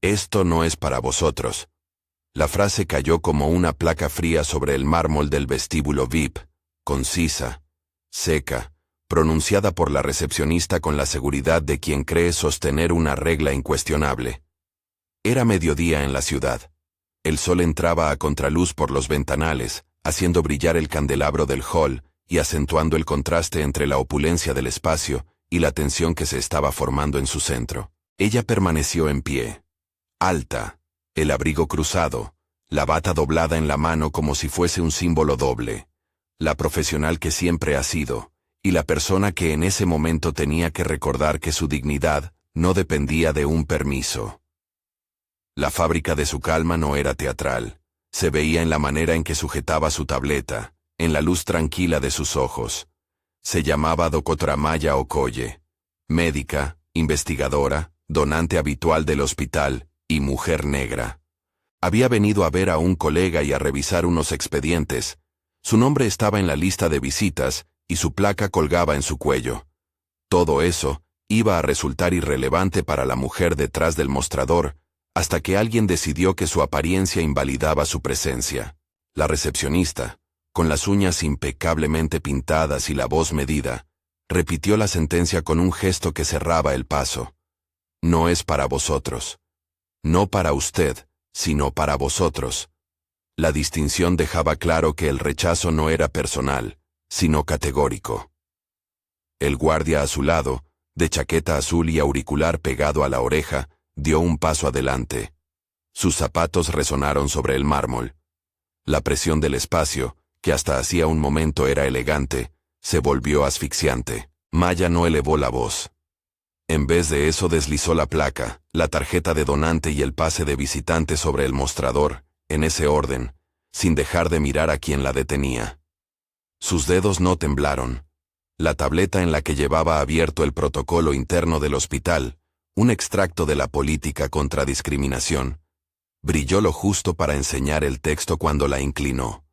Esto no es para vosotros. La frase cayó como una placa fría sobre el mármol del vestíbulo VIP, concisa, seca, pronunciada por la recepcionista con la seguridad de quien cree sostener una regla incuestionable. Era mediodía en la ciudad. El sol entraba a contraluz por los ventanales, haciendo brillar el candelabro del hall y acentuando el contraste entre la opulencia del espacio y la tensión que se estaba formando en su centro. Ella permaneció en pie, alta, el abrigo cruzado, la bata doblada en la mano como si fuese un símbolo doble, la profesional que siempre ha sido, y la persona que en ese momento tenía que recordar que su dignidad no dependía de un permiso. La fábrica de su calma no era teatral, se veía en la manera en que sujetaba su tableta, en la luz tranquila de sus ojos. Se llamaba Dra. Maya Okoye, médica, investigadora, donante habitual del hospital y mujer negra. Había venido a ver a un colega y a revisar unos expedientes. Su nombre estaba en la lista de visitas y su placa colgaba en su cuello. Todo eso iba a resultar irrelevante para la mujer detrás del mostrador, hasta que alguien decidió que su apariencia invalidaba su presencia. La recepcionista, con las uñas impecablemente pintadas y la voz medida, repitió la sentencia con un gesto que cerraba el paso. No es para vosotros. No para usted, sino para vosotros. La distinción dejaba claro que el rechazo no era personal, sino categórico. El guardia a su lado, de chaqueta azul y auricular pegado a la oreja, dio un paso adelante. Sus zapatos resonaron sobre el mármol. La presión del espacio, que hasta hacía un momento era elegante, se volvió asfixiante. Maya no elevó la voz. En vez de eso deslizó la placa, la tarjeta de donante y el pase de visitante sobre el mostrador, en ese orden, sin dejar de mirar a quien la detenía. Sus dedos no temblaron. La tableta en la que llevaba abierto el protocolo interno del hospital, un extracto de la política contra discriminación, brilló lo justo para enseñar el texto cuando la inclinó.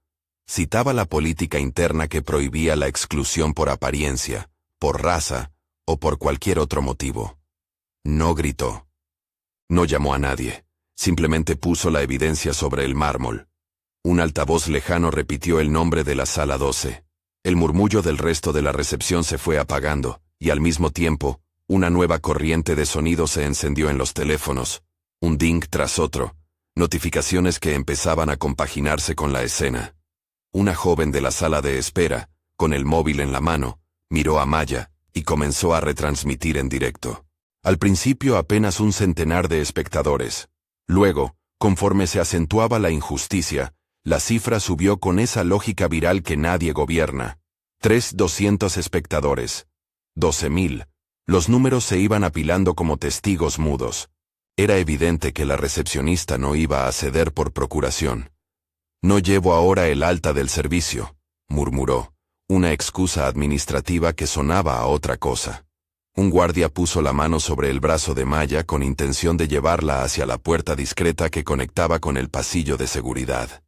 Citaba la política interna que prohibía la exclusión por apariencia, por raza, o por cualquier otro motivo. No gritó. No llamó a nadie, simplemente puso la evidencia sobre el mármol. Un altavoz lejano repitió el nombre de la sala 12. El murmullo del resto de la recepción se fue apagando, y al mismo tiempo, una nueva corriente de sonido se encendió en los teléfonos, un ding tras otro, notificaciones que empezaban a compaginarse con la escena. Una joven de la sala de espera, con el móvil en la mano, miró a Maya, y comenzó a retransmitir en directo. Al principio apenas un centenar de espectadores. Luego, conforme se acentuaba la injusticia, la cifra subió con esa lógica viral que nadie gobierna. 200 espectadores. 12.000. Los números se iban apilando como testigos mudos. Era evidente que la recepcionista no iba a ceder por procuración. No llevo ahora el alta del servicio, murmuró. Una excusa administrativa que sonaba a otra cosa. Un guardia puso la mano sobre el brazo de Maya con intención de llevarla hacia la puerta discreta que conectaba con el pasillo de seguridad.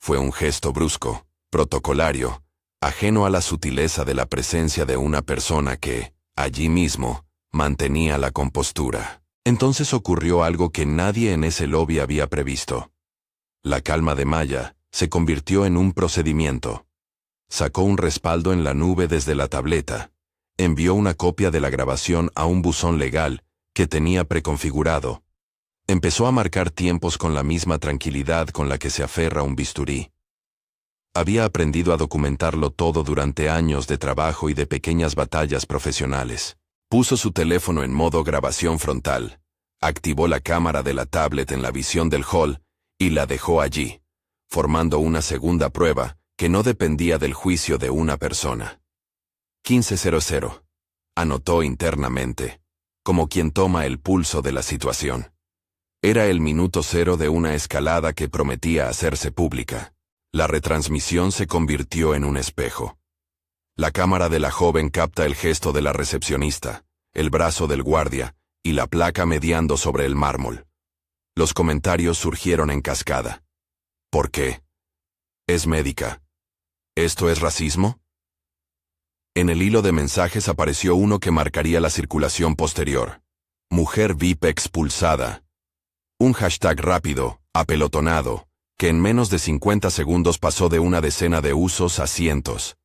Fue un gesto brusco, protocolario, ajeno a la sutileza de la presencia de una persona que, allí mismo, mantenía la compostura. Entonces ocurrió algo que nadie en ese lobby había previsto. La calma de Maya se convirtió en un procedimiento. Sacó un respaldo en la nube desde la tableta, envió una copia de la grabación a un buzón legal que tenía preconfigurado. Empezó a marcar tiempos con la misma tranquilidad con la que se aferra un bisturí. Había aprendido a documentarlo todo durante años de trabajo y de pequeñas batallas profesionales. Puso su teléfono en modo grabación frontal, activó la cámara de la tablet en la visión del hall y la dejó allí, formando una segunda prueba que no dependía del juicio de una persona. 15:00. Anotó internamente, como quien toma el pulso de la situación. Era el minuto cero de una escalada que prometía hacerse pública. La retransmisión se convirtió en un espejo. La cámara de la joven capta el gesto de la recepcionista, el brazo del guardia y la placa mediando sobre el mármol. Los comentarios surgieron en cascada. ¿Por qué? Es médica. ¿Esto es racismo? En el hilo de mensajes apareció uno que marcaría la circulación posterior. Mujer VIP expulsada. Un hashtag rápido, apelotonado, que en menos de 50 segundos pasó de una decena de usos a cientos.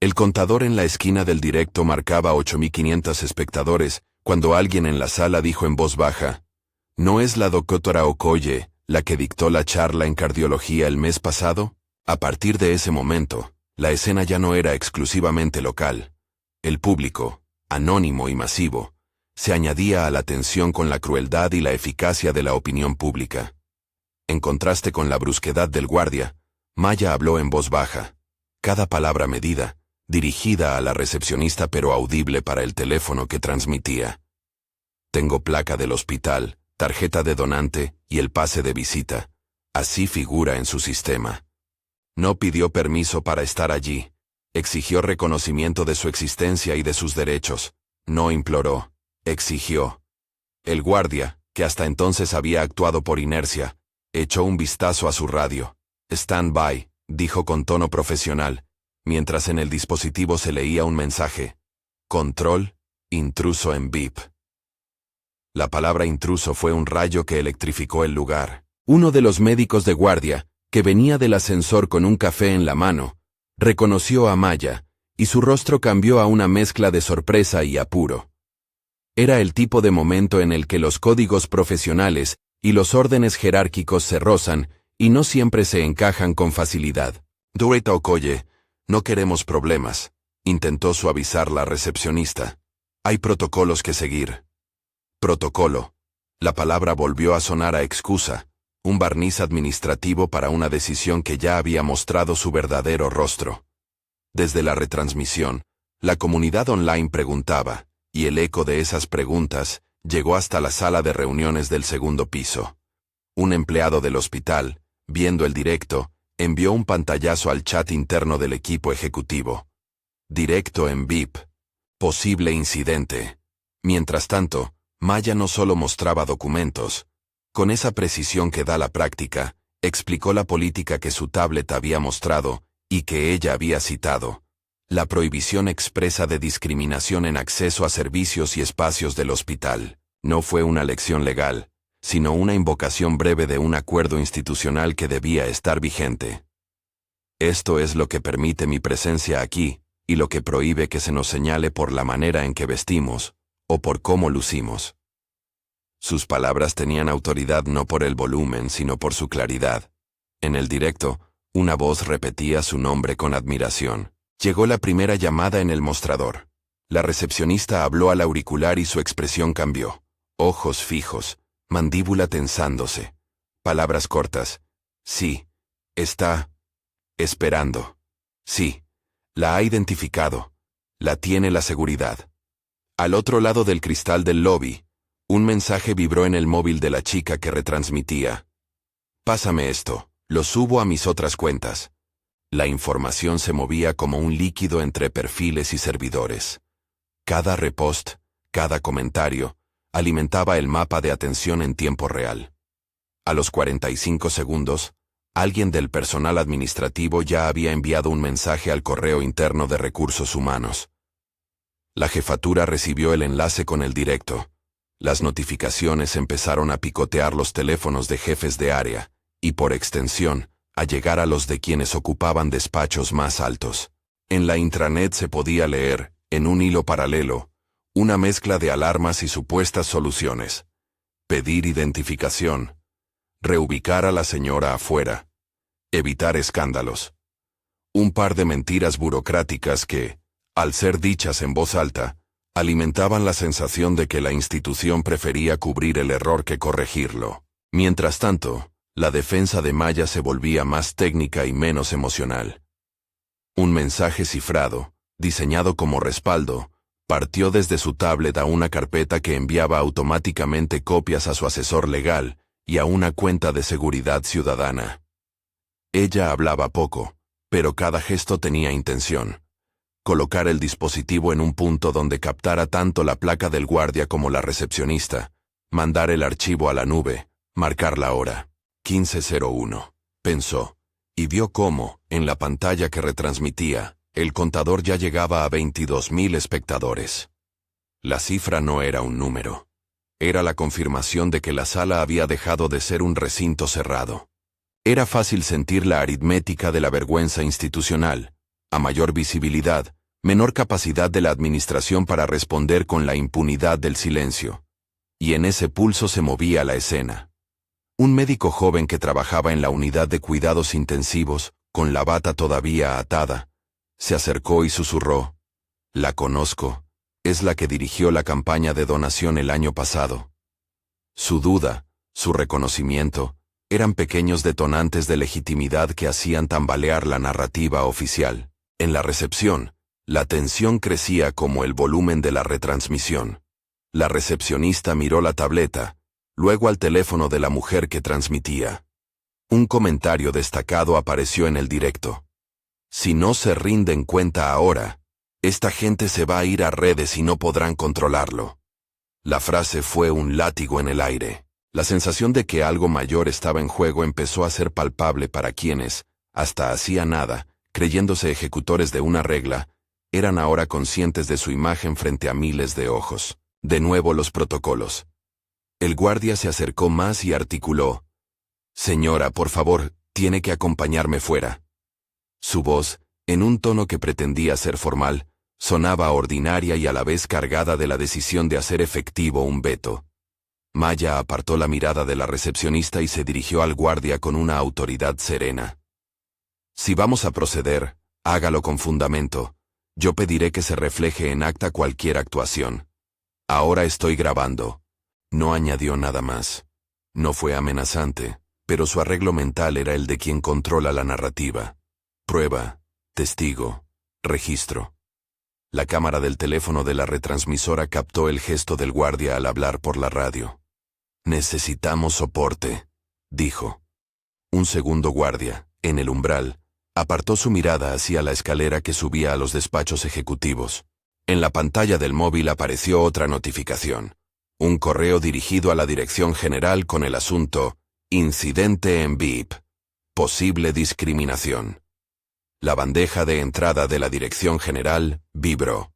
El contador en la esquina del directo marcaba 8.500 espectadores, cuando alguien en la sala dijo en voz baja: ¿No es la doctora Okoye la que dictó la charla en cardiología el mes pasado? A partir de ese momento, la escena ya no era exclusivamente local. El público, anónimo y masivo, se añadía a la tensión con la crueldad y la eficacia de la opinión pública. En contraste con la brusquedad del guardia, Maya habló en voz baja, cada palabra medida, dirigida a la recepcionista pero audible para el teléfono que transmitía. Tengo placa del hospital, tarjeta de donante y el pase de visita. Así figura en su sistema. No pidió permiso para estar allí. Exigió reconocimiento de su existencia y de sus derechos. No imploró. Exigió. El guardia, que hasta entonces había actuado por inercia, echó un vistazo a su radio. «Stand by», dijo con tono profesional, mientras en el dispositivo se leía un mensaje. «Control, intruso en VIP». La palabra intruso fue un rayo que electrificó el lugar. Uno de los médicos de guardia, que venía del ascensor con un café en la mano, reconoció a Maya, y su rostro cambió a una mezcla de sorpresa y apuro. Era el tipo de momento en el que los códigos profesionales y los órdenes jerárquicos se rozan y no siempre se encajan con facilidad. «Dorita Okoye, no queremos problemas», intentó suavizar la recepcionista. «Hay protocolos que seguir». Protocolo. La palabra volvió a sonar a excusa, un barniz administrativo para una decisión que ya había mostrado su verdadero rostro. Desde la retransmisión, la comunidad online preguntaba, y el eco de esas preguntas llegó hasta la sala de reuniones del segundo piso. Un empleado del hospital, viendo el directo, envió un pantallazo al chat interno del equipo ejecutivo. Directo en VIP. Posible incidente. Mientras tanto, Maya no solo mostraba documentos. Con esa precisión que da la práctica, explicó la política que su tablet había mostrado y que ella había citado. La prohibición expresa de discriminación en acceso a servicios y espacios del hospital. No fue una lección legal, sino una invocación breve de un acuerdo institucional que debía estar vigente. Esto es lo que permite mi presencia aquí, y lo que prohíbe que se nos señale por la manera en que vestimos, o por cómo lucimos. Sus palabras tenían autoridad no por el volumen, sino por su claridad. En el directo, una voz repetía su nombre con admiración. Llegó la primera llamada en el mostrador. La recepcionista habló al auricular y su expresión cambió. Ojos fijos, mandíbula tensándose. Palabras cortas. Sí. Está esperando. Sí. La ha identificado. La tiene la seguridad. Al otro lado del cristal del lobby, un mensaje vibró en el móvil de la chica que retransmitía. Pásame esto, lo subo a mis otras cuentas. La información se movía como un líquido entre perfiles y servidores. Cada repost, cada comentario, alimentaba el mapa de atención en tiempo real. A los 45 segundos, alguien del personal administrativo ya había enviado un mensaje al correo interno de recursos humanos. La jefatura recibió el enlace con el directo. Las notificaciones empezaron a picotear los teléfonos de jefes de área, y por extensión, a llegar a los de quienes ocupaban despachos más altos. En la intranet se podía leer, en un hilo paralelo, una mezcla de alarmas y supuestas soluciones. Pedir identificación. Reubicar a la señora afuera. Evitar escándalos. Un par de mentiras burocráticas que, al ser dichas en voz alta, alimentaban la sensación de que la institución prefería cubrir el error que corregirlo. Mientras tanto, la defensa de Maya se volvía más técnica y menos emocional. Un mensaje cifrado, diseñado como respaldo, partió desde su tablet a una carpeta que enviaba automáticamente copias a su asesor legal y a una cuenta de seguridad ciudadana. Ella hablaba poco, pero cada gesto tenía intención. Colocar el dispositivo en un punto donde captara tanto la placa del guardia como la recepcionista, mandar el archivo a la nube, marcar la hora. 15:01, pensó, y vio cómo, en la pantalla que retransmitía, el contador ya llegaba a 22.000 espectadores. La cifra no era un número. Era la confirmación de que la sala había dejado de ser un recinto cerrado. Era fácil sentir la aritmética de la vergüenza institucional. A mayor visibilidad, menor capacidad de la administración para responder con la impunidad del silencio. Y en ese pulso se movía la escena. Un médico joven que trabajaba en la unidad de cuidados intensivos, con la bata todavía atada, se acercó y susurró: «La conozco, es la que dirigió la campaña de donación el año pasado». Su duda, su reconocimiento, eran pequeños detonantes de legitimidad que hacían tambalear la narrativa oficial. En la recepción, la tensión crecía como el volumen de la retransmisión. La recepcionista miró la tableta, luego al teléfono de la mujer que transmitía. Un comentario destacado apareció en el directo. «Si no se rinden cuenta ahora, esta gente se va a ir a redes y no podrán controlarlo». La frase fue un látigo en el aire. La sensación de que algo mayor estaba en juego empezó a ser palpable para quienes, hasta hacía nada, creyéndose ejecutores de una regla, eran ahora conscientes de su imagen frente a miles de ojos. De nuevo los protocolos. El guardia se acercó más y articuló: «Señora, por favor, tiene que acompañarme fuera». Su voz, en un tono que pretendía ser formal, sonaba ordinaria y a la vez cargada de la decisión de hacer efectivo un veto. Maya apartó la mirada de la recepcionista y se dirigió al guardia con una autoridad serena. «Si vamos a proceder, hágalo con fundamento. Yo pediré que se refleje en acta cualquier actuación. Ahora estoy grabando». No añadió nada más. No fue amenazante, pero su arreglo mental era el de quien controla la narrativa. Prueba, testigo, registro. La cámara del teléfono de la retransmisora captó el gesto del guardia al hablar por la radio. «Necesitamos soporte», dijo. Un segundo guardia, en el umbral, apartó su mirada hacia la escalera que subía a los despachos ejecutivos. En la pantalla del móvil apareció otra notificación. Un correo dirigido a la Dirección General con el asunto «Incidente en VIP. Posible discriminación». La bandeja de entrada de la Dirección General vibró.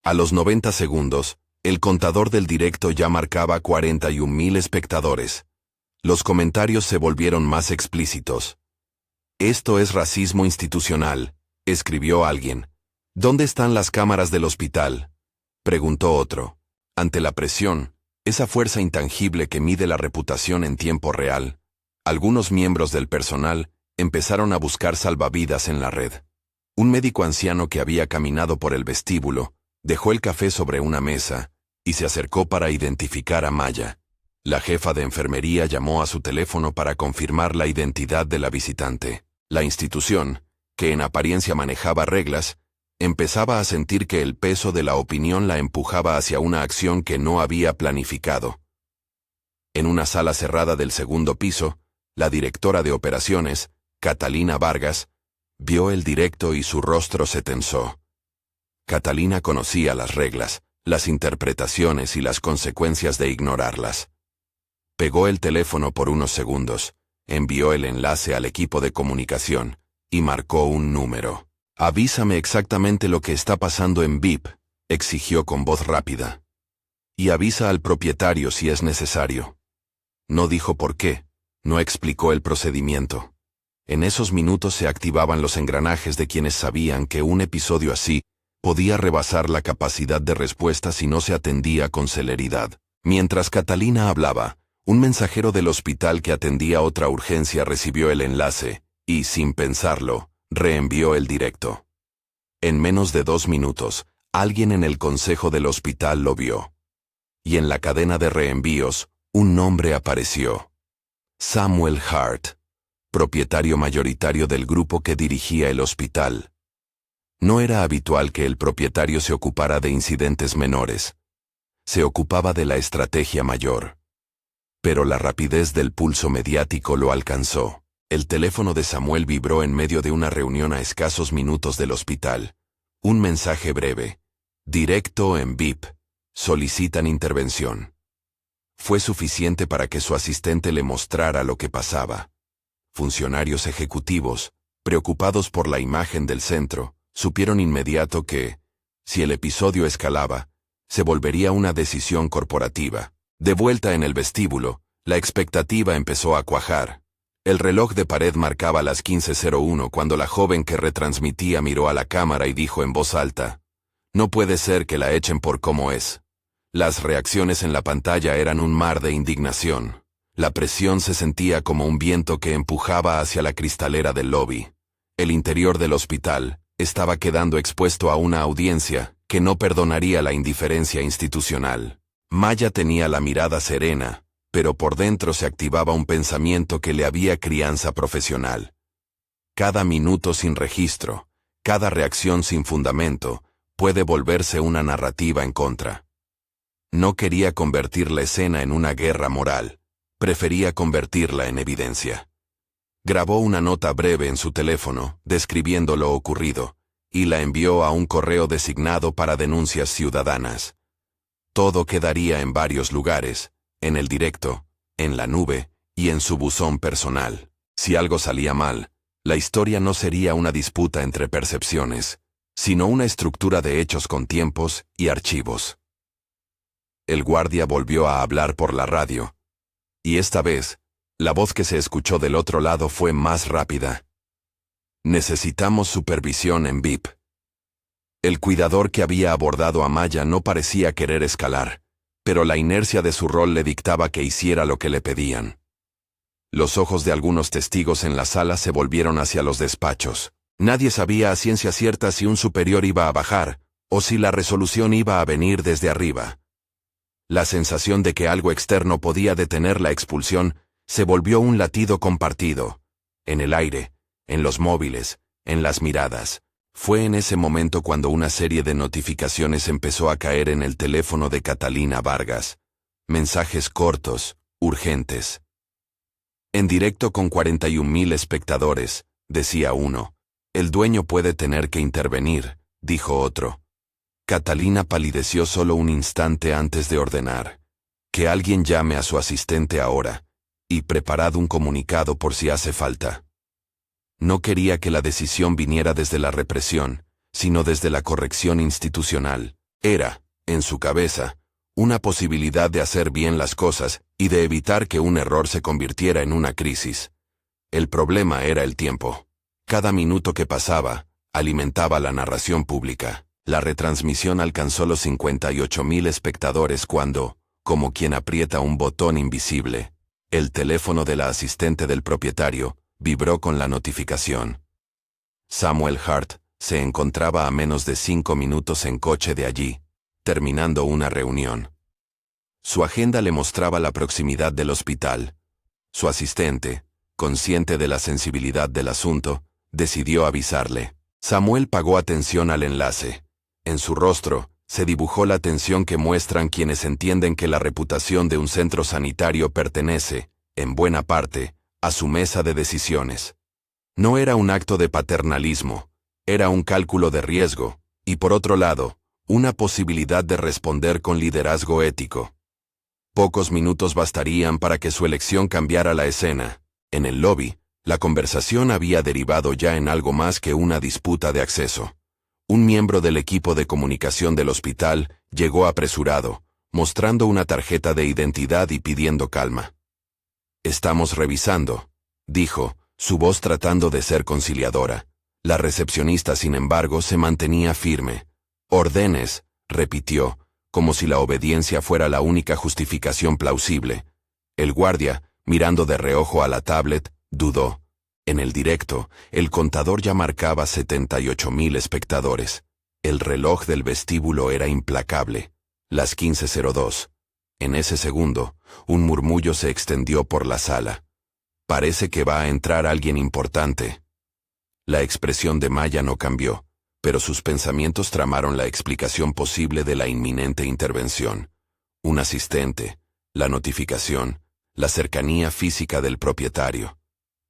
A los 90 segundos, el contador del directo ya marcaba 41.000 espectadores. Los comentarios se volvieron más explícitos. «Esto es racismo institucional», escribió alguien. «¿Dónde están las cámaras del hospital?», preguntó otro. Ante la presión, esa fuerza intangible que mide la reputación en tiempo real, algunos miembros del personal empezaron a buscar salvavidas en la red. Un médico anciano que había caminado por el vestíbulo dejó el café sobre una mesa y se acercó para identificar a Maya. La jefa de enfermería llamó a su teléfono para confirmar la identidad de la visitante. La institución, que en apariencia manejaba reglas, empezaba a sentir que el peso de la opinión la empujaba hacia una acción que no había planificado. En una sala cerrada del segundo piso, la directora de operaciones, Catalina Vargas, vio el directo y su rostro se tensó. Catalina conocía las reglas, las interpretaciones y las consecuencias de ignorarlas. Pegó el teléfono por unos segundos, envió el enlace al equipo de comunicación y marcó un número. «Avísame exactamente lo que está pasando en VIP», exigió con voz rápida. «Y avisa al propietario si es necesario». No dijo por qué, no explicó el procedimiento. En esos minutos se activaban los engranajes de quienes sabían que un episodio así podía rebasar la capacidad de respuesta si no se atendía con celeridad. Mientras Catalina hablaba, un mensajero del hospital que atendía otra urgencia recibió el enlace y, sin pensarlo, reenvió el directo. En menos de 2 minutos, alguien en el consejo del hospital lo vio. Y en la cadena de reenvíos, un nombre apareció. Samuel Hart, propietario mayoritario del grupo que dirigía el hospital. No era habitual que el propietario se ocupara de incidentes menores. Se ocupaba de la estrategia mayor. Pero la rapidez del pulso mediático lo alcanzó. El teléfono de Samuel vibró en medio de una reunión a escasos minutos del hospital. Un mensaje breve. «Directo en VIP. Solicitan intervención». Fue suficiente para que su asistente le mostrara lo que pasaba. Funcionarios ejecutivos, preocupados por la imagen del centro, supieron inmediato que, si el episodio escalaba, se volvería una decisión corporativa. De vuelta en el vestíbulo, la expectativa empezó a cuajar. El reloj de pared marcaba las 15:01 cuando la joven que retransmitía miró a la cámara y dijo en voz alta: «No puede ser que la echen por cómo es». Las reacciones en la pantalla eran un mar de indignación. La presión se sentía como un viento que empujaba hacia la cristalera del lobby. El interior del hospital estaba quedando expuesto a una audiencia que no perdonaría la indiferencia institucional. Maya tenía la mirada serena, pero por dentro se activaba un pensamiento que le había crianza profesional. Cada minuto sin registro, cada reacción sin fundamento, puede volverse una narrativa en contra. No quería convertir la escena en una guerra moral, prefería convertirla en evidencia. Grabó una nota breve en su teléfono, describiendo lo ocurrido, y la envió a un correo designado para denuncias ciudadanas. Todo quedaría en varios lugares, en el directo, en la nube y en su buzón personal. Si algo salía mal, la historia no sería una disputa entre percepciones, sino una estructura de hechos con tiempos y archivos. El guardia volvió a hablar por la radio, y esta vez, la voz que se escuchó del otro lado fue más rápida. «Necesitamos supervisión en VIP». El cuidador que había abordado a Maya no parecía querer escalar, pero la inercia de su rol le dictaba que hiciera lo que le pedían. Los ojos de algunos testigos en la sala se volvieron hacia los despachos. Nadie sabía a ciencia cierta si un superior iba a bajar, o si la resolución iba a venir desde arriba. La sensación de que algo externo podía detener la expulsión se volvió un latido compartido. En el aire, en los móviles, en las miradas. Fue en ese momento cuando una serie de notificaciones empezó a caer en el teléfono de Catalina Vargas. Mensajes cortos, urgentes. En directo con 41.000 espectadores, decía uno. El dueño puede tener que intervenir, dijo otro. Catalina palideció solo un instante antes de ordenar: que alguien llame a su asistente ahora, y preparad un comunicado por si hace falta. No quería que la decisión viniera desde la represión, sino desde la corrección institucional. Era, en su cabeza, una posibilidad de hacer bien las cosas y de evitar que un error se convirtiera en una crisis. El problema era el tiempo. Cada minuto que pasaba, alimentaba la narración pública. La retransmisión alcanzó los 58.000 espectadores cuando, como quien aprieta un botón invisible, el teléfono de la asistente del propietario vibró con la notificación. Samuel Hart se encontraba a menos de 5 minutos en coche de allí, terminando una reunión. Su agenda le mostraba la proximidad del hospital. Su asistente, consciente de la sensibilidad del asunto, decidió avisarle. Samuel pagó atención al enlace. En su rostro se dibujó la tensión que muestran quienes entienden que la reputación de un centro sanitario pertenece, en buena parte, a su mesa de decisiones. No era un acto de paternalismo, era un cálculo de riesgo, y por otro lado, una posibilidad de responder con liderazgo ético. Pocos minutos bastarían para que su elección cambiara la escena. En el lobby, la conversación había derivado ya en algo más que una disputa de acceso. Un miembro del equipo de comunicación del hospital llegó apresurado, mostrando una tarjeta de identidad y pidiendo calma. «Estamos revisando», dijo, su voz tratando de ser conciliadora. La recepcionista, sin embargo, se mantenía firme. «Órdenes», repitió, como si la obediencia fuera la única justificación plausible. El guardia, mirando de reojo a la tablet, dudó. En el directo, el contador ya marcaba 78.000 espectadores. El reloj del vestíbulo era implacable. Las 15:02. En ese segundo, un murmullo se extendió por la sala. «Parece que va a entrar alguien importante». La expresión de Maya no cambió, pero sus pensamientos tramaron la explicación posible de la inminente intervención. Un asistente, la notificación, la cercanía física del propietario.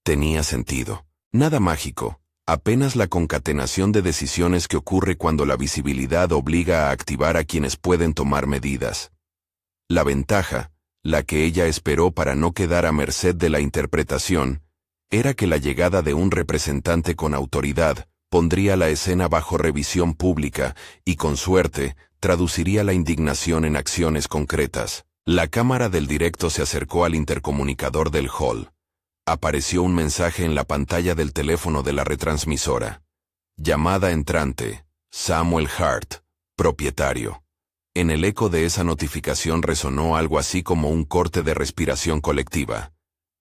Tenía sentido. Nada mágico, apenas la concatenación de decisiones que ocurre cuando la visibilidad obliga a activar a quienes pueden tomar medidas. La ventaja, la que ella esperó para no quedar a merced de la interpretación, era que la llegada de un representante con autoridad pondría la escena bajo revisión pública y, con suerte, traduciría la indignación en acciones concretas. La cámara del directo se acercó al intercomunicador del hall. Apareció un mensaje en la pantalla del teléfono de la retransmisora. Llamada entrante, Samuel Hart, propietario. En el eco de esa notificación resonó algo así como un corte de respiración colectiva.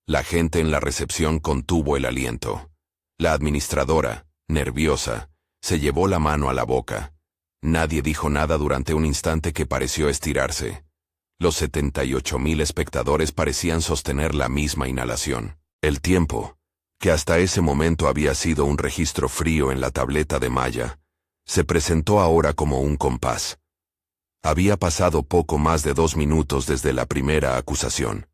La gente en la recepción contuvo el aliento. La administradora, nerviosa, se llevó la mano a la boca. Nadie dijo nada durante un instante que pareció estirarse. Los 78,000 espectadores parecían sostener la misma inhalación. El tiempo, que hasta ese momento había sido un registro frío en la tableta de Maya, se presentó ahora como un compás. Había pasado poco más de 2 minutos desde la primera acusación.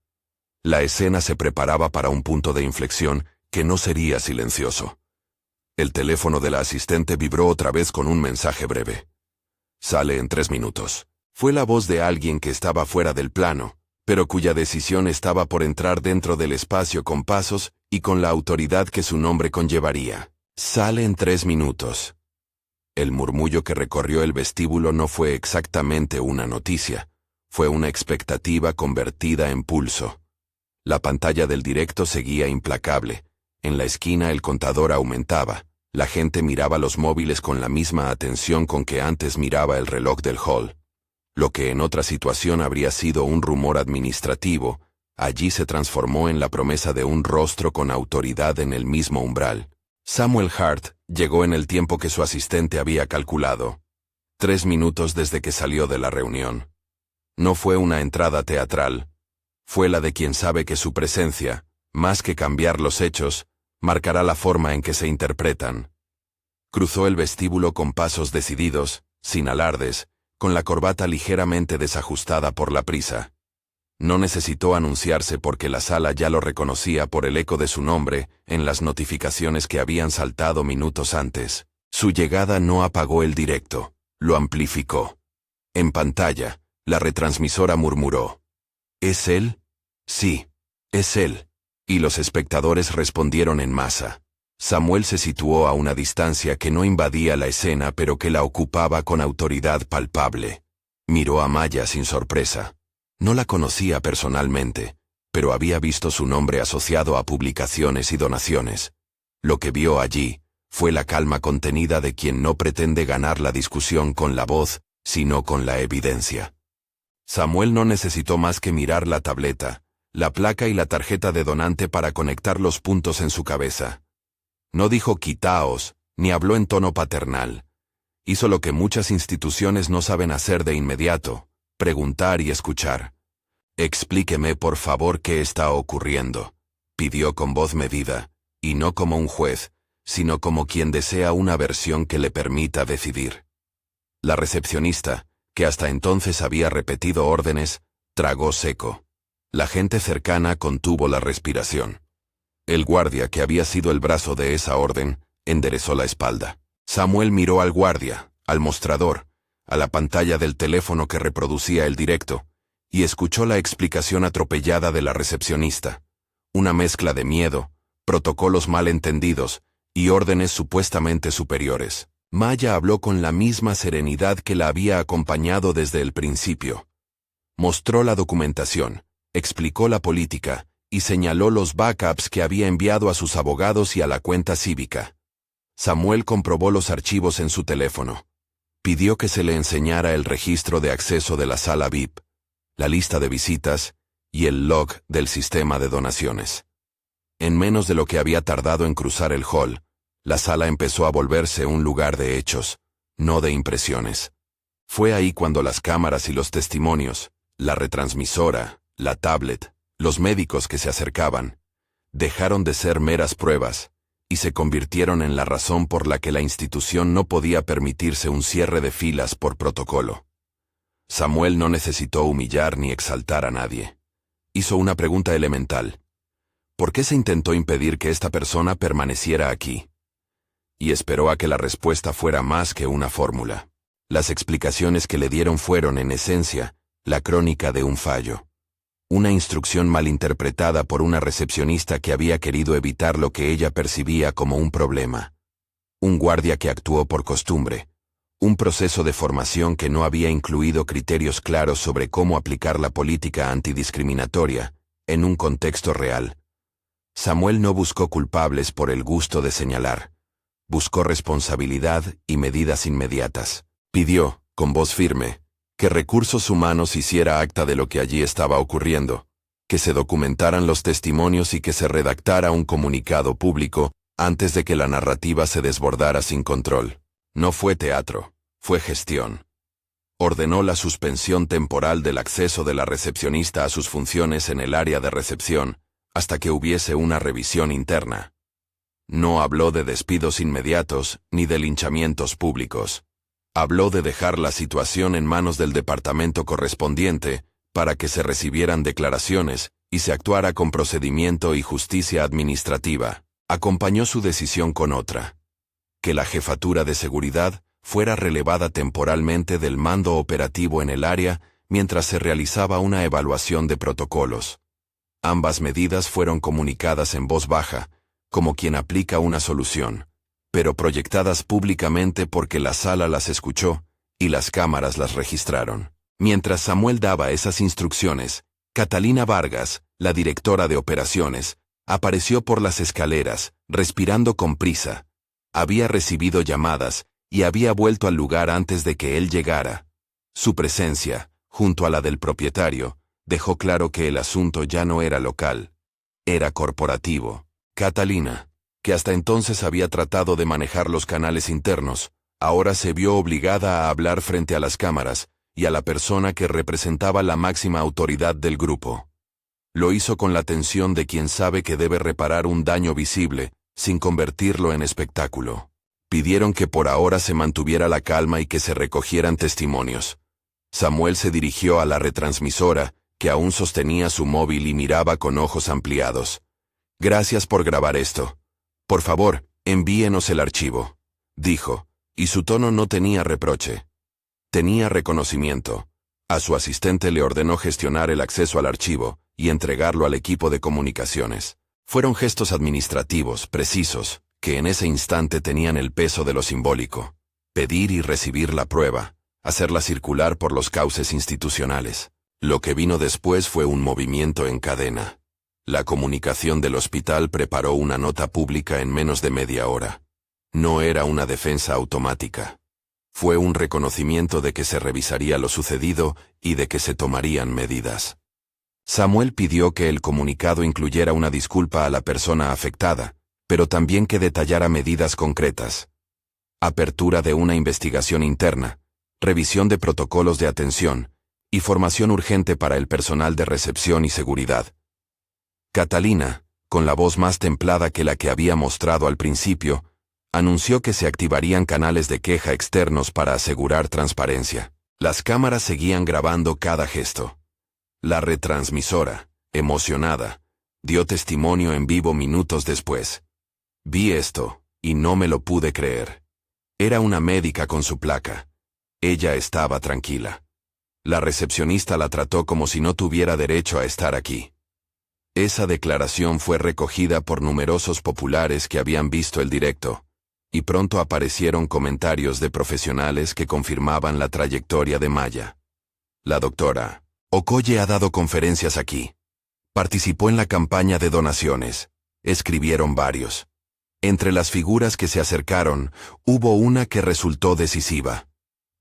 La escena se preparaba para un punto de inflexión que no sería silencioso. El teléfono de la asistente vibró otra vez con un mensaje breve. Sale en 3 minutos. Fue la voz de alguien que estaba fuera del plano, pero cuya decisión estaba por entrar dentro del espacio con pasos y con la autoridad que su nombre conllevaría. Sale en 3 minutos. El murmullo que recorrió el vestíbulo no fue exactamente una noticia, fue una expectativa convertida en pulso. La pantalla del directo seguía implacable. En la esquina el contador aumentaba. La gente miraba los móviles con la misma atención con que antes miraba el reloj del hall. Lo que en otra situación habría sido un rumor administrativo, allí se transformó en la promesa de un rostro con autoridad en el mismo umbral. Samuel Hart llegó en el tiempo que su asistente había calculado. 3 minutos desde que salió de la reunión. No fue una entrada teatral. Fue la de quien sabe que su presencia, más que cambiar los hechos, marcará la forma en que se interpretan. Cruzó el vestíbulo con pasos decididos, sin alardes, con la corbata ligeramente desajustada por la prisa. No necesitó anunciarse porque la sala ya lo reconocía por el eco de su nombre en las notificaciones que habían saltado minutos antes. Su llegada no apagó el directo, lo amplificó. En pantalla, la retransmisora murmuró: ¿Es él? Sí, es él. Y los espectadores respondieron en masa. Samuel se situó a una distancia que no invadía la escena pero que la ocupaba con autoridad palpable. Miró a Maya sin sorpresa. No la conocía personalmente, pero había visto su nombre asociado a publicaciones y donaciones. Lo que vio allí fue la calma contenida de quien no pretende ganar la discusión con la voz, sino con la evidencia. Samuel no necesitó más que mirar la tableta, la placa y la tarjeta de donante para conectar los puntos en su cabeza. No dijo quitaos, ni habló en tono paternal. Hizo lo que muchas instituciones no saben hacer de inmediato: preguntar y escuchar. Explíqueme por favor qué está ocurriendo, pidió con voz medida, y no como un juez, sino como quien desea una versión que le permita decidir. La recepcionista, que hasta entonces había repetido órdenes, tragó seco. La gente cercana contuvo la respiración. El guardia, que había sido el brazo de esa orden, enderezó la espalda. Samuel miró al guardia, al mostrador, a la pantalla del teléfono que reproducía el directo, y escuchó la explicación atropellada de la recepcionista. Una mezcla de miedo, protocolos mal entendidos y órdenes supuestamente superiores. Maya habló con la misma serenidad que la había acompañado desde el principio. Mostró la documentación, explicó la política y señaló los backups que había enviado a sus abogados y a la cuenta cívica. Samuel comprobó los archivos en su teléfono. Pidió que se le enseñara el registro de acceso de la sala VIP, la lista de visitas y el log del sistema de donaciones. En menos de lo que había tardado en cruzar el hall, la sala empezó a volverse un lugar de hechos, no de impresiones. Fue ahí cuando las cámaras y los testimonios, la retransmisora, la tablet, los médicos que se acercaban, dejaron de ser meras pruebas y se convirtieron en la razón por la que la institución no podía permitirse un cierre de filas por protocolo. Samuel no necesitó humillar ni exaltar a nadie. Hizo una pregunta elemental. ¿Por qué se intentó impedir que esta persona permaneciera aquí? Y esperó a que la respuesta fuera más que una fórmula. Las explicaciones que le dieron fueron, en esencia, la crónica de un fallo. Una instrucción malinterpretada por una recepcionista que había querido evitar lo que ella percibía como un problema. Un guardia que actuó por costumbre. Un proceso de formación que no había incluido criterios claros sobre cómo aplicar la política antidiscriminatoria en un contexto real. Samuel no buscó culpables por el gusto de señalar. Buscó responsabilidad y medidas inmediatas. Pidió, con voz firme, que Recursos Humanos hiciera acta de lo que allí estaba ocurriendo, que se documentaran los testimonios y que se redactara un comunicado público antes de que la narrativa se desbordara sin control. No fue teatro, fue gestión. Ordenó la suspensión temporal del acceso de la recepcionista a sus funciones en el área de recepción, hasta que hubiese una revisión interna. No habló de despidos inmediatos ni de linchamientos públicos. Habló de dejar la situación en manos del departamento correspondiente para que se recibieran declaraciones y se actuara con procedimiento y justicia administrativa. Acompañó su decisión con otra: que la jefatura de seguridad fuera relevada temporalmente del mando operativo en el área mientras se realizaba una evaluación de protocolos. Ambas medidas fueron comunicadas en voz baja, como quien aplica una solución, pero proyectadas públicamente porque la sala las escuchó y las cámaras las registraron. Mientras Samuel daba esas instrucciones, Catalina Vargas, la directora de operaciones, apareció por las escaleras, respirando con prisa. Había recibido llamadas y había vuelto al lugar antes de que él llegara. Su presencia, junto a la del propietario, dejó claro que el asunto ya no era local, era corporativo. Catalina, que hasta entonces había tratado de manejar los canales internos, ahora se vio obligada a hablar frente a las cámaras y a la persona que representaba la máxima autoridad del grupo. Lo hizo con la tensión de quien sabe que debe reparar un daño visible, sin convertirlo en espectáculo. Pidieron que por ahora se mantuviera la calma y que se recogieran testimonios. Samuel se dirigió a la retransmisora, que aún sostenía su móvil y miraba con ojos ampliados. «Gracias por grabar esto. Por favor, envíenos el archivo», dijo, y su tono no tenía reproche. Tenía reconocimiento. A su asistente le ordenó gestionar el acceso al archivo y entregarlo al equipo de comunicaciones. Fueron gestos administrativos, precisos, que en ese instante tenían el peso de lo simbólico. Pedir y recibir la prueba, hacerla circular por los cauces institucionales. Lo que vino después fue un movimiento en cadena. La comunicación del hospital preparó una nota pública en menos de media hora. No era una defensa automática. Fue un reconocimiento de que se revisaría lo sucedido y de que se tomarían medidas. Samuel pidió que el comunicado incluyera una disculpa a la persona afectada, pero también que detallara medidas concretas. Apertura de una investigación interna, revisión de protocolos de atención y formación urgente para el personal de recepción y seguridad. Catalina, con la voz más templada que la que había mostrado al principio, anunció que se activarían canales de queja externos para asegurar transparencia. Las cámaras seguían grabando cada gesto. La retransmisora, emocionada, dio testimonio en vivo minutos después. «Vi esto, y no me lo pude creer. Era una médica con su placa. Ella estaba tranquila. La recepcionista la trató como si no tuviera derecho a estar aquí». Esa declaración fue recogida por numerosos populares que habían visto el directo, y pronto aparecieron comentarios de profesionales que confirmaban la trayectoria de Maya. «La doctora Okoye ha dado conferencias aquí. Participó en la campaña de donaciones», escribieron varios. Entre las figuras que se acercaron, hubo una que resultó decisiva.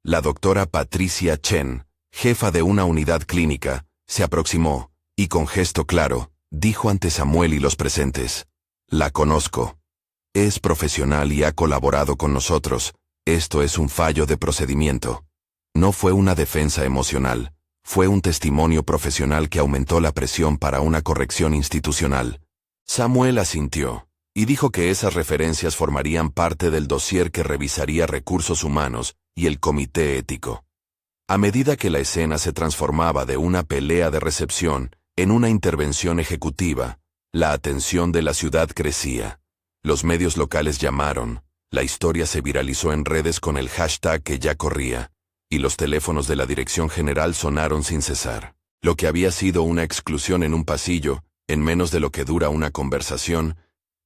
La doctora Patricia Chen, jefa de una unidad clínica, se aproximó, y con gesto claro, dijo ante Samuel y los presentes: «La conozco. Es profesional y ha colaborado con nosotros. Esto es un fallo de procedimiento. No fue una defensa emocional, fue un testimonio profesional que aumentó la presión para una corrección institucional». Samuel asintió, y dijo que esas referencias formarían parte del dossier que revisaría Recursos Humanos y el Comité Ético. A medida que la escena se transformaba de una pelea de recepción en una intervención ejecutiva, la atención de la ciudad crecía. Los medios locales llamaron, la historia se viralizó en redes con el hashtag que ya corría, y los teléfonos de la dirección general sonaron sin cesar. Lo que había sido una exclusión en un pasillo, en menos de lo que dura una conversación,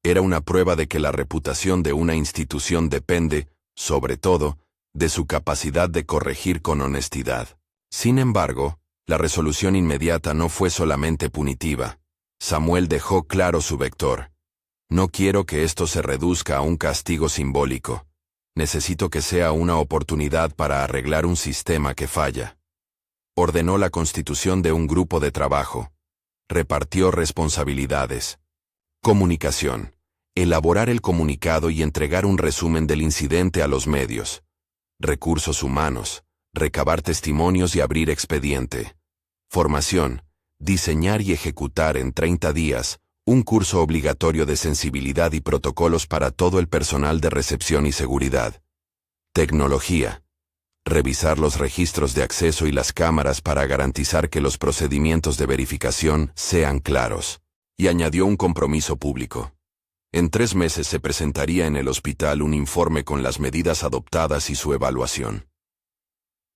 era una prueba de que la reputación de una institución depende, sobre todo, de su capacidad de corregir con honestidad. Sin embargo, la resolución inmediata no fue solamente punitiva. Samuel dejó claro su vector. No quiero que esto se reduzca a un castigo simbólico. Necesito que sea una oportunidad para arreglar un sistema que falla. Ordenó la constitución de un grupo de trabajo. Repartió responsabilidades. Comunicación. Elaborar el comunicado y entregar un resumen del incidente a los medios. Recursos humanos. Recabar testimonios y abrir expediente. Formación. Diseñar y ejecutar en 30 días un curso obligatorio de sensibilidad y protocolos para todo el personal de recepción y seguridad. Tecnología. Revisar los registros de acceso y las cámaras para garantizar que los procedimientos de verificación sean claros. Y añadió un compromiso público. En 3 meses se presentaría en el hospital un informe con las medidas adoptadas y su evaluación.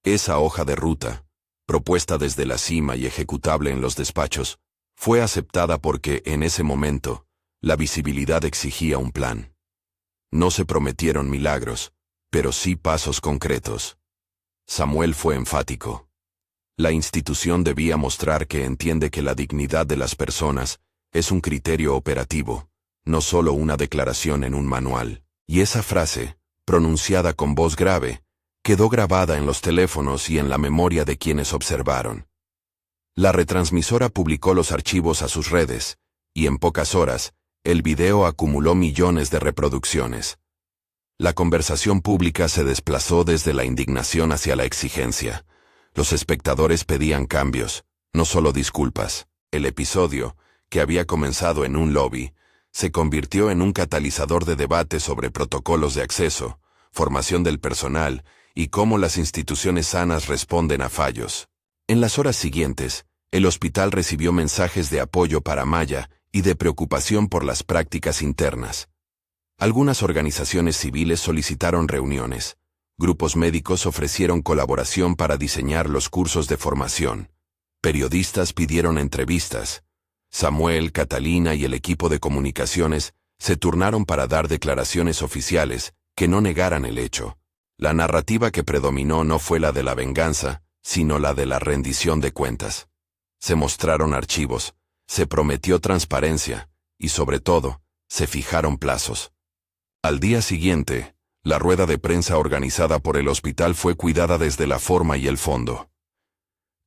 Esa hoja de ruta, propuesta desde la cima y ejecutable en los despachos, fue aceptada porque, en ese momento, la visibilidad exigía un plan. No se prometieron milagros, pero sí pasos concretos. Samuel fue enfático. La institución debía mostrar que entiende que la dignidad de las personas es un criterio operativo, no solo una declaración en un manual. Y esa frase, pronunciada con voz grave, quedó grabada en los teléfonos y en la memoria de quienes observaron. La retransmisora publicó los archivos a sus redes, y en pocas horas, el video acumuló millones de reproducciones. La conversación pública se desplazó desde la indignación hacia la exigencia. Los espectadores pedían cambios, no solo disculpas. El episodio, que había comenzado en un lobby, se convirtió en un catalizador de debate sobre protocolos de acceso, formación del personal y cómo las instituciones sanas responden a fallos. En las horas siguientes, el hospital recibió mensajes de apoyo para Maya y de preocupación por las prácticas internas. Algunas organizaciones civiles solicitaron reuniones. Grupos médicos ofrecieron colaboración para diseñar los cursos de formación. Periodistas pidieron entrevistas. Samuel, Catalina y el equipo de comunicaciones se turnaron para dar declaraciones oficiales que no negaran el hecho. La narrativa que predominó no fue la de la venganza, sino la de la rendición de cuentas. Se mostraron archivos, se prometió transparencia y, sobre todo, se fijaron plazos. Al día siguiente, la rueda de prensa organizada por el hospital fue cuidada desde la forma y el fondo.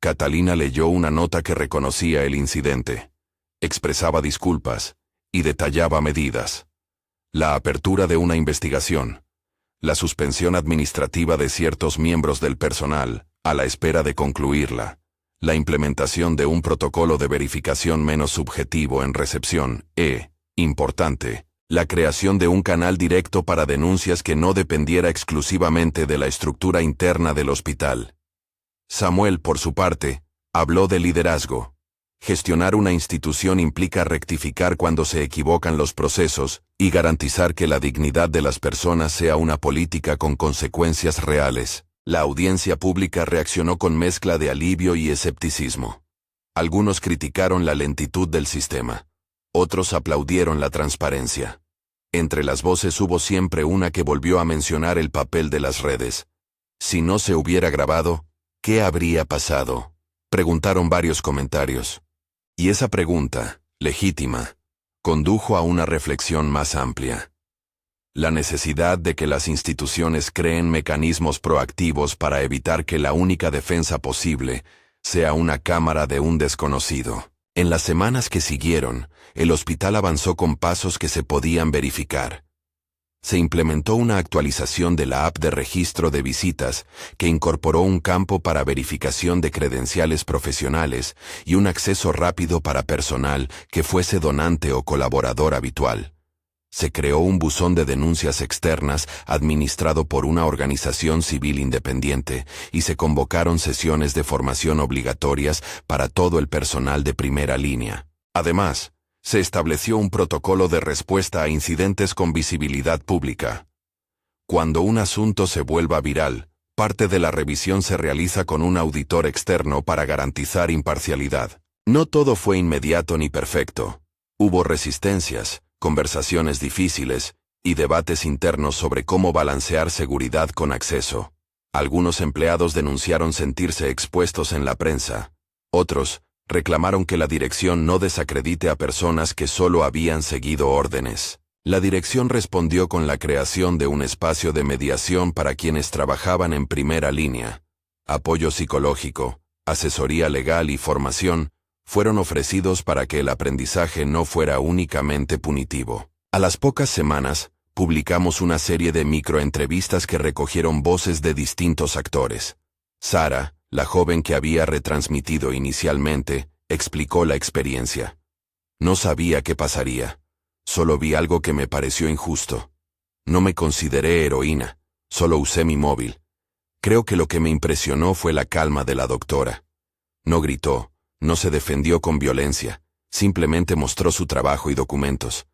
Catalina leyó una nota que reconocía el incidente, expresaba disculpas y detallaba medidas. La apertura de una investigación, la suspensión administrativa de ciertos miembros del personal, a la espera de concluirla, la implementación de un protocolo de verificación menos subjetivo en recepción, importante, la creación de un canal directo para denuncias que no dependiera exclusivamente de la estructura interna del hospital. Samuel, por su parte, habló de liderazgo. Gestionar una institución implica rectificar cuando se equivocan los procesos y garantizar que la dignidad de las personas sea una política con consecuencias reales. La audiencia pública reaccionó con mezcla de alivio y escepticismo. Algunos criticaron la lentitud del sistema. Otros aplaudieron la transparencia. Entre las voces hubo siempre una que volvió a mencionar el papel de las redes. Si no se hubiera grabado, ¿qué habría pasado?, preguntaron varios comentarios. Y esa pregunta, legítima, condujo a una reflexión más amplia. La necesidad de que las instituciones creen mecanismos proactivos para evitar que la única defensa posible sea una cámara de un desconocido. En las semanas que siguieron, el hospital avanzó con pasos que se podían verificar. Se implementó una actualización de la app de registro de visitas que incorporó un campo para verificación de credenciales profesionales y un acceso rápido para personal que fuese donante o colaborador habitual. Se creó un buzón de denuncias externas administrado por una organización civil independiente y se convocaron sesiones de formación obligatorias para todo el personal de primera línea. Además, se estableció un protocolo de respuesta a incidentes con visibilidad pública. Cuando un asunto se vuelva viral, parte de la revisión se realiza con un auditor externo para garantizar imparcialidad. No todo fue inmediato ni perfecto. Hubo resistencias, conversaciones difíciles y debates internos sobre cómo balancear seguridad con acceso. Algunos empleados denunciaron sentirse expuestos en la prensa. Otros reclamaron que la dirección no desacredite a personas que solo habían seguido órdenes. La dirección respondió con la creación de un espacio de mediación para quienes trabajaban en primera línea. Apoyo psicológico, asesoría legal y formación fueron ofrecidos para que el aprendizaje no fuera únicamente punitivo. A las pocas semanas, publicamos una serie de microentrevistas que recogieron voces de distintos actores. Sara, la joven que había retransmitido inicialmente, explicó la experiencia. No sabía qué pasaría. Solo vi algo que me pareció injusto. No me consideré heroína, solo usé mi móvil. Creo que lo que me impresionó fue la calma de la doctora. No gritó, no se defendió con violencia, simplemente mostró su trabajo y documentos.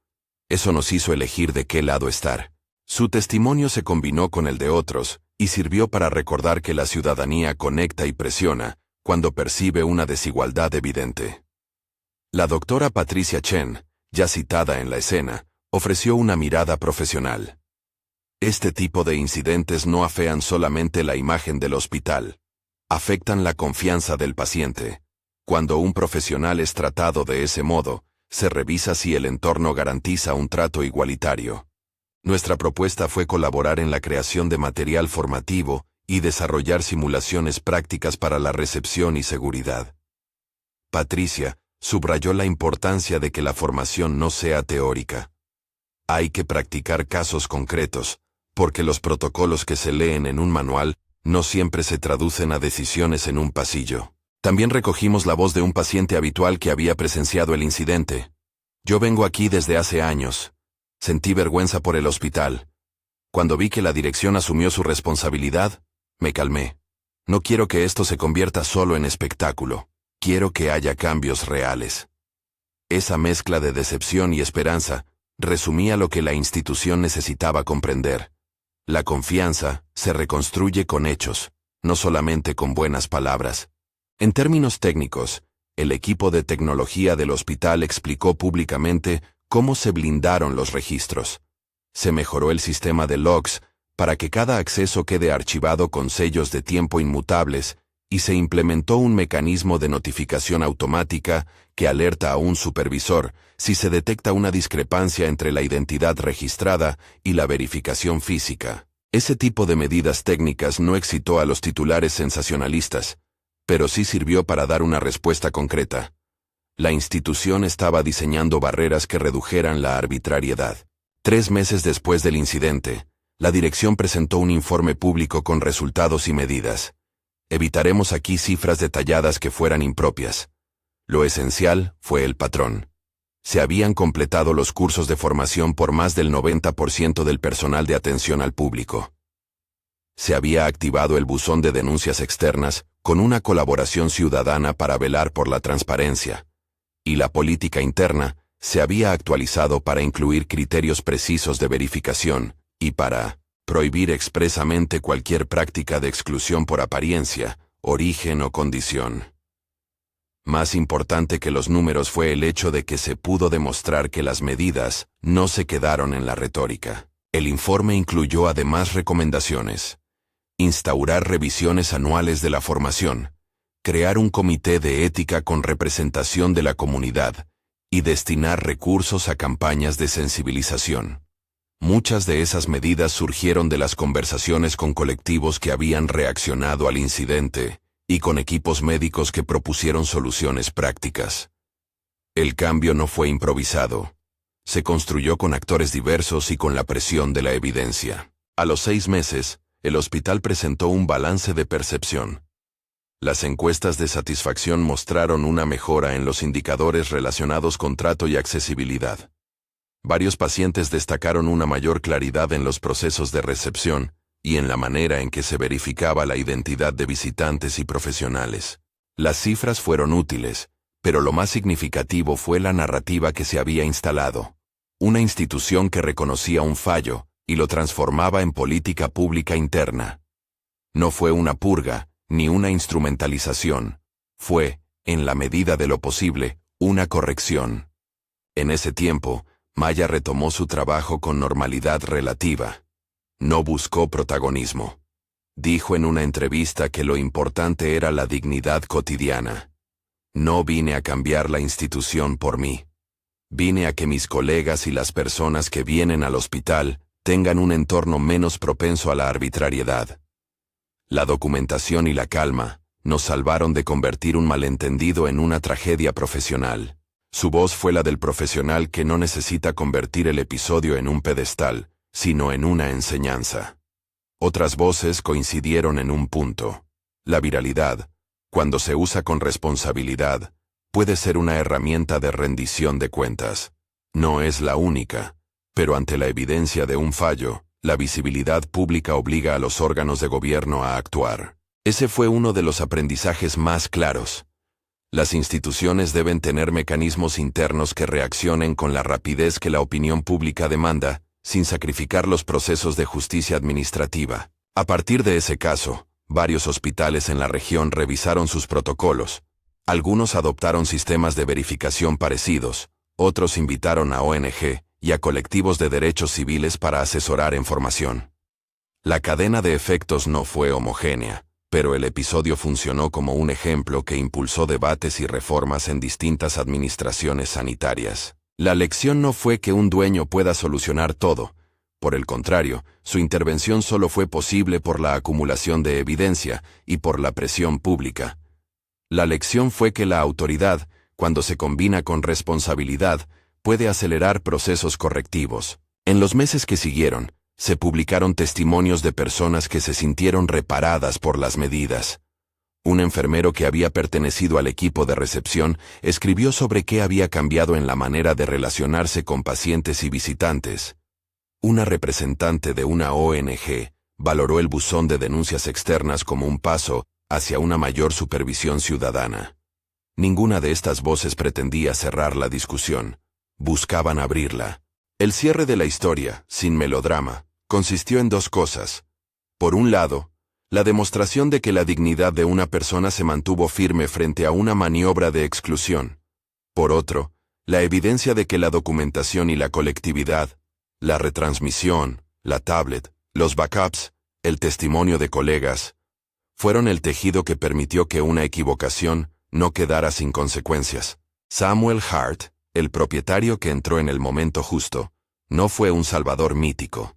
Eso nos hizo elegir de qué lado estar. Su testimonio se combinó con el de otros y sirvió para recordar que la ciudadanía conecta y presiona cuando percibe una desigualdad evidente. La doctora Patricia Chen, ya citada en la escena, ofreció una mirada profesional. Este tipo de incidentes no afean solamente la imagen del hospital. Afectan la confianza del paciente. Cuando un profesional es tratado de ese modo, se revisa si el entorno garantiza un trato igualitario. Nuestra propuesta fue colaborar en la creación de material formativo y desarrollar simulaciones prácticas para la recepción y seguridad. Patricia subrayó la importancia de que la formación no sea teórica. Hay que practicar casos concretos, porque los protocolos que se leen en un manual no siempre se traducen a decisiones en un pasillo. También recogimos la voz de un paciente habitual que había presenciado el incidente. Yo vengo aquí desde hace años. Sentí vergüenza por el hospital. Cuando vi que la dirección asumió su responsabilidad, me calmé. No quiero que esto se convierta solo en espectáculo. Quiero que haya cambios reales. Esa mezcla de decepción y esperanza resumía lo que la institución necesitaba comprender. La confianza se reconstruye con hechos, no solamente con buenas palabras. En términos técnicos, el equipo de tecnología del hospital explicó públicamente cómo se blindaron los registros. Se mejoró el sistema de logs para que cada acceso quede archivado con sellos de tiempo inmutables y se implementó un mecanismo de notificación automática que alerta a un supervisor si se detecta una discrepancia entre la identidad registrada y la verificación física. Ese tipo de medidas técnicas no excitó a los titulares sensacionalistas, pero sí sirvió para dar una respuesta concreta. La institución estaba diseñando barreras que redujeran la arbitrariedad. 3 meses después del incidente, la dirección presentó un informe público con resultados y medidas. Evitaremos aquí cifras detalladas que fueran impropias. Lo esencial fue el patrón. Se habían completado los cursos de formación por más del 90% del personal de atención al público. Se había activado el buzón de denuncias externas con una colaboración ciudadana para velar por la transparencia. Y la política interna se había actualizado para incluir criterios precisos de verificación y para prohibir expresamente cualquier práctica de exclusión por apariencia, origen o condición. Más importante que los números fue el hecho de que se pudo demostrar que las medidas no se quedaron en la retórica. El informe incluyó además recomendaciones: instaurar revisiones anuales de la formación, crear un comité de ética con representación de la comunidad y destinar recursos a campañas de sensibilización. Muchas de esas medidas surgieron de las conversaciones con colectivos que habían reaccionado al incidente y con equipos médicos que propusieron soluciones prácticas. El cambio no fue improvisado. Se construyó con actores diversos y con la presión de la evidencia. A los 6 meses, el hospital presentó un balance de percepción. Las encuestas de satisfacción mostraron una mejora en los indicadores relacionados con trato y accesibilidad. Varios pacientes destacaron una mayor claridad en los procesos de recepción y en la manera en que se verificaba la identidad de visitantes y profesionales. Las cifras fueron útiles, pero lo más significativo fue la narrativa que se había instalado. Una institución que reconocía un fallo y lo transformaba en política pública interna. No fue una purga, ni una instrumentalización. Fue, en la medida de lo posible, una corrección. En ese tiempo, Maya retomó su trabajo con normalidad relativa. No buscó protagonismo. Dijo en una entrevista que lo importante era la dignidad cotidiana. No vine a cambiar la institución por mí. Vine a que mis colegas y las personas que vienen al hospital tengan un entorno menos propenso a la arbitrariedad. La documentación y la calma nos salvaron de convertir un malentendido en una tragedia profesional. Su voz fue la del profesional que no necesita convertir el episodio en un pedestal, sino en una enseñanza. Otras voces coincidieron en un punto. La viralidad, cuando se usa con responsabilidad, puede ser una herramienta de rendición de cuentas. No es la única, pero ante la evidencia de un fallo, la visibilidad pública obliga a los órganos de gobierno a actuar. Ese fue uno de los aprendizajes más claros. Las instituciones deben tener mecanismos internos que reaccionen con la rapidez que la opinión pública demanda, sin sacrificar los procesos de justicia administrativa. A partir de ese caso, varios hospitales en la región revisaron sus protocolos. Algunos adoptaron sistemas de verificación parecidos, otros invitaron a ONG y a colectivos de derechos civiles para asesorar en formación. La cadena de efectos no fue homogénea, pero el episodio funcionó como un ejemplo que impulsó debates y reformas en distintas administraciones sanitarias. La lección no fue que un dueño pueda solucionar todo. Por el contrario, su intervención solo fue posible por la acumulación de evidencia y por la presión pública. La lección fue que la autoridad, cuando se combina con responsabilidad, puede acelerar procesos correctivos. En los meses que siguieron, se publicaron testimonios de personas que se sintieron reparadas por las medidas. Un enfermero que había pertenecido al equipo de recepción escribió sobre qué había cambiado en la manera de relacionarse con pacientes y visitantes. Una representante de una ONG valoró el buzón de denuncias externas como un paso hacia una mayor supervisión ciudadana. Ninguna de estas voces pretendía cerrar la discusión. Buscaban abrirla. El cierre de la historia, sin melodrama, consistió en dos cosas. Por un lado, la demostración de que la dignidad de una persona se mantuvo firme frente a una maniobra de exclusión. Por otro, la evidencia de que la documentación y la colectividad, la retransmisión, la tablet, los backups, el testimonio de colegas, fueron el tejido que permitió que una equivocación no quedara sin consecuencias. Samuel Hart, el propietario que entró en el momento justo, no fue un salvador mítico.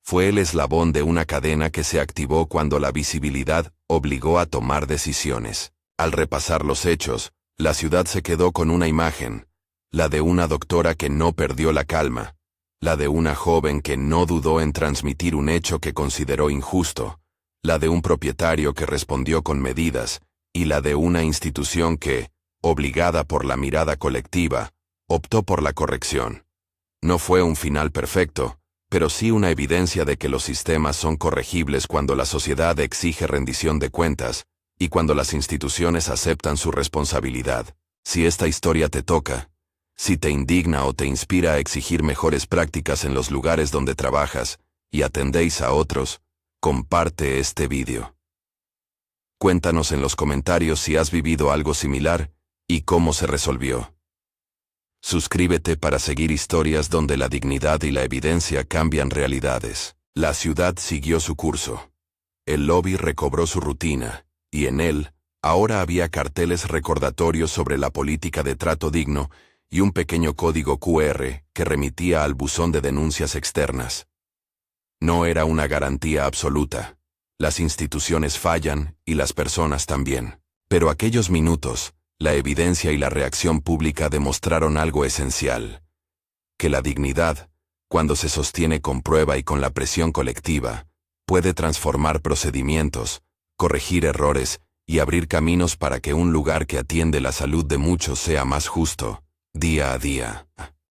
Fue el eslabón de una cadena que se activó cuando la visibilidad obligó a tomar decisiones. Al repasar los hechos, la ciudad se quedó con una imagen, la de una doctora que no perdió la calma, la de una joven que no dudó en transmitir un hecho que consideró injusto, la de un propietario que respondió con medidas, y la de una institución que, obligada por la mirada colectiva, optó por la corrección. No fue un final perfecto, pero sí una evidencia de que los sistemas son corregibles cuando la sociedad exige rendición de cuentas, y cuando las instituciones aceptan su responsabilidad. Si esta historia te toca, si te indigna o te inspira a exigir mejores prácticas en los lugares donde trabajas, y atendéis a otros, comparte este vídeo. Cuéntanos en los comentarios si has vivido algo similar, y cómo se resolvió. Suscríbete para seguir historias donde la dignidad y la evidencia cambian realidades. La ciudad siguió su curso. El lobby recobró su rutina, y en él, ahora había carteles recordatorios sobre la política de trato digno y un pequeño código QR que remitía al buzón de denuncias externas. No era una garantía absoluta. Las instituciones fallan y las personas también. Pero aquellos minutos, la evidencia y la reacción pública demostraron algo esencial. Que la dignidad, cuando se sostiene con prueba y con la presión colectiva, puede transformar procedimientos, corregir errores y abrir caminos para que un lugar que atiende la salud de muchos sea más justo, día a día.